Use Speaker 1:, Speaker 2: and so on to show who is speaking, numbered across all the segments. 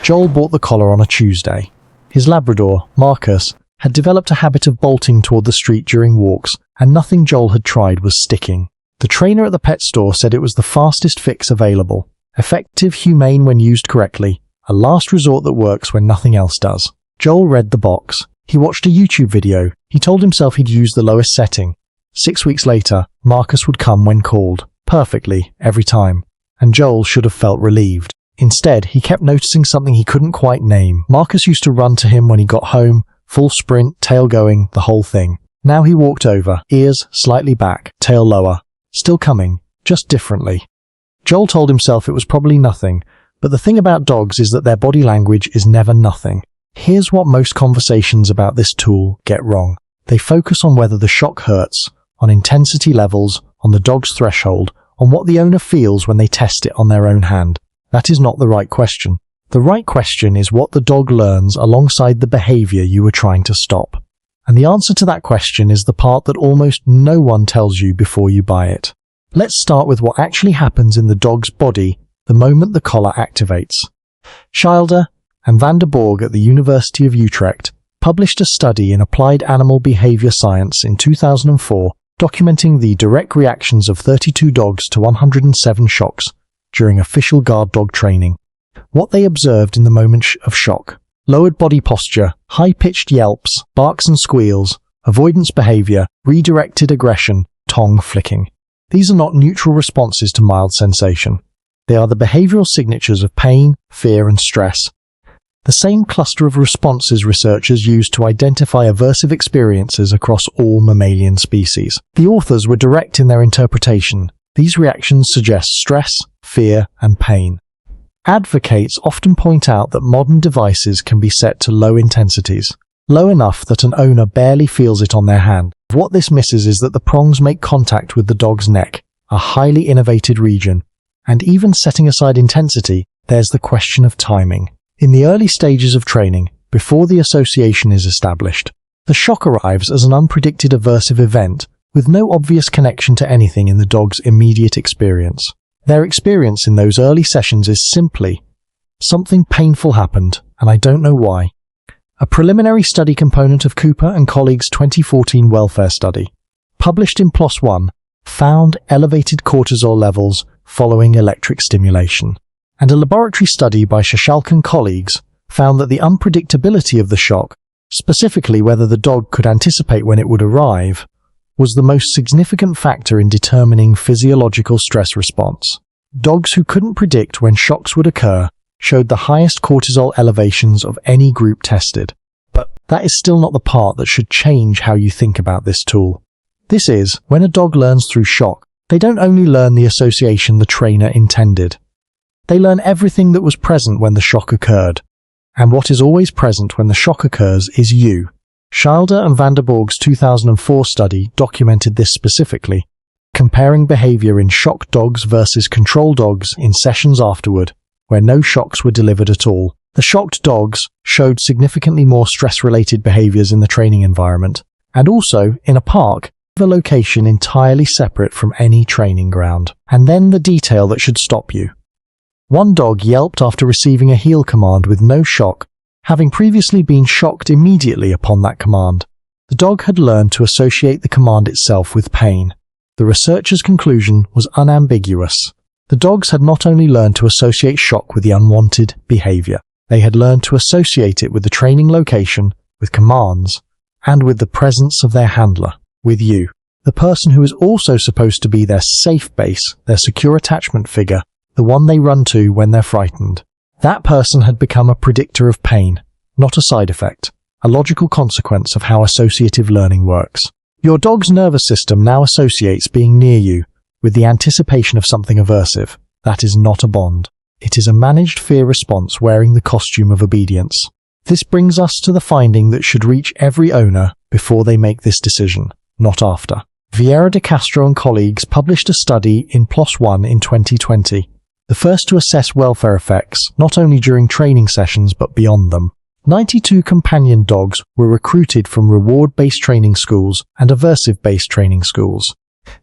Speaker 1: Joel bought the collar on a Tuesday. His Labrador, Marcus, had developed a habit of bolting toward the street during walks, and nothing Joel had tried was sticking. The trainer at the pet store said it was the fastest fix available. Effective, humane when used correctly, a last resort that works when nothing else does. Joel read the box. He watched a YouTube video. He told himself he'd use the lowest setting. 6 weeks later, Marcus would come when called, perfectly, every time, and Joel should have felt relieved. Instead, he kept noticing something he couldn't quite name. Marcus used to run to him when he got home, full sprint, tail going, the whole thing. Now he walked over, ears slightly back, tail lower. Still coming, just differently. Joel told himself it was probably nothing, but the thing about dogs is that their body language is never nothing. Here's what most conversations about this tool get wrong. They focus on whether the shock hurts, on intensity levels, on the dog's threshold, on what the owner feels when they test it on their own hand. That is not the right question. The right question is what the dog learns alongside the behavior you were trying to stop. And the answer to that question is the part that almost no one tells you before you buy it. Let's start with what actually happens in the dog's body the moment the collar activates. Schilder and van der Borg at the University of Utrecht published a study in Applied Animal Behavior Science in 2004 documenting the direct reactions of 32 dogs to 107 shocks during official guard dog training. What they observed in the moment of shock: lowered body posture, high-pitched yelps, barks and squeals, avoidance behavior, redirected aggression, tongue flicking. These are not neutral responses to mild sensation. They are the behavioral signatures of pain, fear, and stress. The same cluster of responses researchers used to identify aversive experiences across all mammalian species. The authors were direct in their interpretation. These reactions suggest stress, fear, and pain. Advocates often point out that modern devices can be set to low intensities, low enough that an owner barely feels it on their hand. What this misses is that the prongs make contact with the dog's neck, a highly innervated region, and even setting aside intensity, there's the question of timing. In the early stages of training, before the association is established, the shock arrives as an unpredicted aversive event with no obvious connection to anything in the dog's immediate experience. Their experience in those early sessions is simply, something painful happened, and I don't know why. A preliminary study component of Cooper and colleagues' 2014 welfare study, published in PLOS One, found elevated cortisol levels following electric stimulation. And a laboratory study by Shashalk and colleagues found that the unpredictability of the shock, specifically whether the dog could anticipate when it would arrive, was the most significant factor in determining physiological stress response. Dogs who couldn't predict when shocks would occur showed the highest cortisol elevations of any group tested. But that is still not the part that should change how you think about this tool. This is, when a dog learns through shock, they don't only learn the association the trainer intended. They learn everything that was present when the shock occurred. And what is always present when the shock occurs is you. Schilder and van der Borg's 2004 study documented this specifically, comparing behavior in shocked dogs versus control dogs in sessions afterward, where no shocks were delivered at all. The shocked dogs showed significantly more stress-related behaviors in the training environment, and also in a park, a location entirely separate from any training ground. And then the detail that should stop you. One dog yelped after receiving a heel command with no shock, having previously been shocked immediately upon that command. The dog had learned to associate the command itself with pain. The researchers' conclusion was unambiguous. The dogs had not only learned to associate shock with the unwanted behavior, they had learned to associate it with the training location, with commands, and with the presence of their handler, with you, the person who is also supposed to be their safe base, their secure attachment figure, the one they run to when they're frightened. That person had become a predictor of pain, not a side effect, a logical consequence of how associative learning works. Your dog's nervous system now associates being near you with the anticipation of something aversive. That is not a bond. It is a managed fear response wearing the costume of obedience. This brings us to the finding that should reach every owner before they make this decision, not after. Vieira de Castro and colleagues published a study in PLOS One in 2020, the first to assess welfare effects not only during training sessions but beyond them. 92 companion dogs were recruited from reward-based training schools and aversive-based training schools.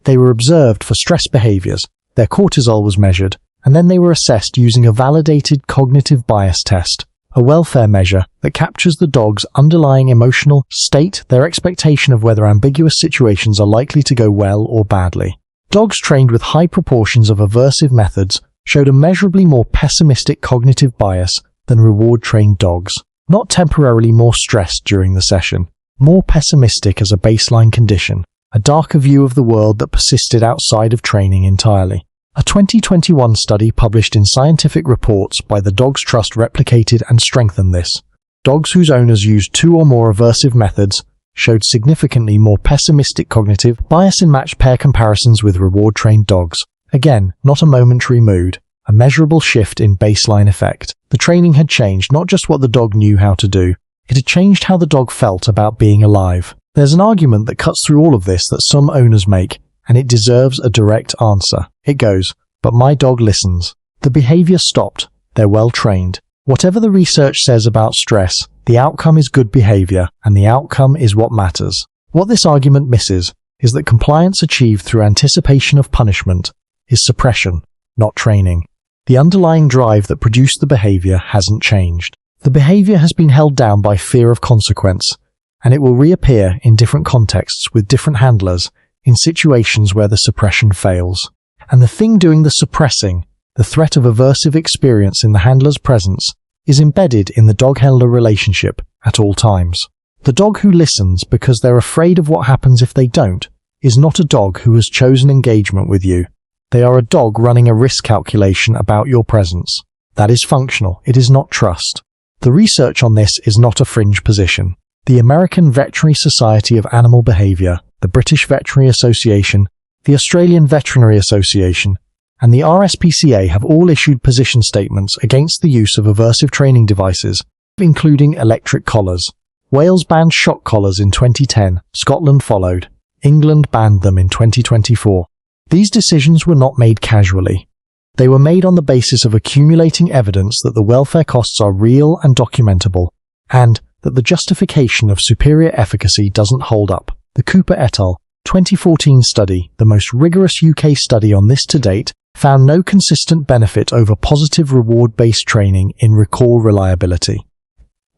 Speaker 1: They were observed for stress behaviors, their cortisol was measured, and then they were assessed using a validated cognitive bias test, a welfare measure that captures the dog's underlying emotional state, their expectation of whether ambiguous situations are likely to go well or badly. Dogs trained with high proportions of aversive methods showed a measurably more pessimistic cognitive bias than reward-trained dogs. Not temporarily more stressed during the session, more pessimistic as a baseline condition, a darker view of the world that persisted outside of training entirely. A 2021 study published in Scientific Reports by the Dogs Trust replicated and strengthened this. Dogs whose owners used 2 or more aversive methods showed significantly more pessimistic cognitive bias in matched pair comparisons with reward-trained dogs. Again, not a momentary mood, a measurable shift in baseline effect. The training had changed not just what the dog knew how to do, it had changed how the dog felt about being alive. There's an argument that cuts through all of this that some owners make, and it deserves a direct answer. It goes, "But my dog listens. The behavior stopped. They're well trained." Whatever the research says about stress, the outcome is good behavior, and the outcome is what matters. What this argument misses is that compliance achieved through anticipation of punishment is suppression, not training. The underlying drive that produced the behavior hasn't changed. The behavior has been held down by fear of consequence, and it will reappear in different contexts with different handlers in situations where the suppression fails. And the thing doing the suppressing, the threat of aversive experience in the handler's presence, is embedded in the dog-handler relationship at all times. The dog who listens because they're afraid of what happens if they don't is not a dog who has chosen engagement with you. They are a dog running a risk calculation about your presence. That is functional. It is not trust. The research on this is not a fringe position. The American Veterinary Society of Animal Behavior, the British Veterinary Association, the Australian Veterinary Association, and the RSPCA have all issued position statements against the use of aversive training devices, including electric collars. Wales banned shock collars in 2010, Scotland followed. England banned them in 2024. These decisions were not made casually. They were made on the basis of accumulating evidence that the welfare costs are real and documentable, and that the justification of superior efficacy doesn't hold up. The Cooper et al. 2014 study, the most rigorous UK study on this to date, found no consistent benefit over positive reward-based training in recall reliability,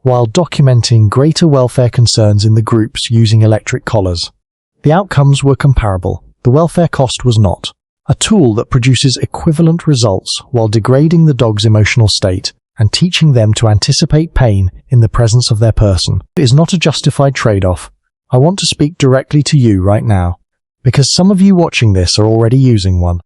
Speaker 1: while documenting greater welfare concerns in the groups using electric collars. The outcomes were comparable. The welfare cost was not. A tool that produces equivalent results while degrading the dog's emotional state and teaching them to anticipate pain in the presence of their person is not a justified trade-off. I want to speak directly to you right now, because some of you watching this are already using one.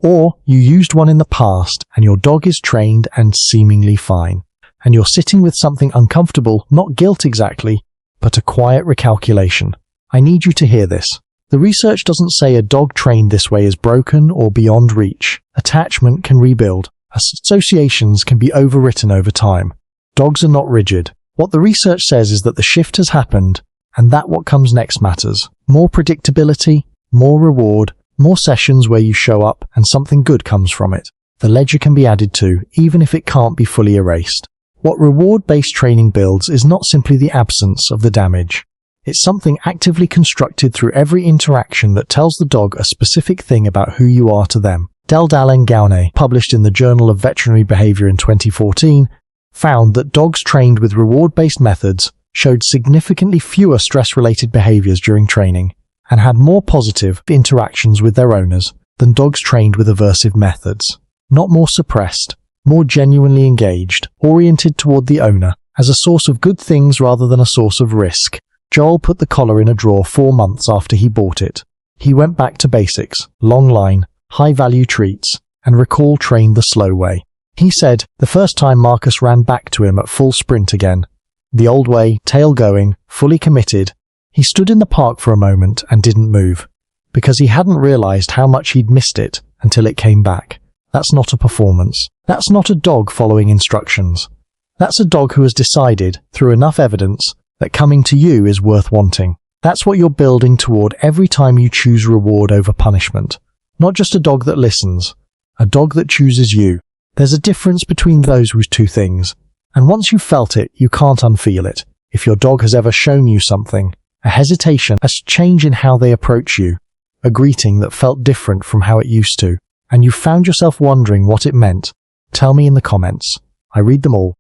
Speaker 1: Or you used one in the past and your dog is trained and seemingly fine, and you're sitting with something uncomfortable, not guilt exactly, but a quiet recalculation. I need you to hear this. The research doesn't say a dog trained this way is broken or beyond reach. Attachment can rebuild. Associations can be overwritten over time. Dogs are not rigid. What the research says is that the shift has happened, and that what comes next matters. More predictability, more reward, more sessions where you show up and something good comes from it. The ledger can be added to, even if it can't be fully erased. What reward-based training builds is not simply the absence of the damage. It's something actively constructed through every interaction that tells the dog a specific thing about who you are to them. Dal and Gaune, published in the Journal of Veterinary Behavior in 2014, found that dogs trained with reward-based methods showed significantly fewer stress-related behaviors during training and had more positive interactions with their owners than dogs trained with aversive methods. Not more suppressed, more genuinely engaged, oriented toward the owner as a source of good things rather than a source of risk. Joel put the collar in a drawer 4 months after he bought it. He went back to basics, long line, high-value treats, and recall trained the slow way. He said the first time Marcus ran back to him at full sprint again. The old way, tail going, fully committed. He stood in the park for a moment and didn't move, because he hadn't realized how much he'd missed it until it came back. That's not a performance. That's not a dog following instructions. That's a dog who has decided, through enough evidence, that coming to you is worth wanting. That's what you're building toward every time you choose reward over punishment. Not just a dog that listens, a dog that chooses you. There's a difference between those two things, and once you've felt it, you can't unfeel it. If your dog has ever shown you something, a hesitation, a change in how they approach you, a greeting that felt different from how it used to, and you found yourself wondering what it meant, tell me in the comments. I read them all.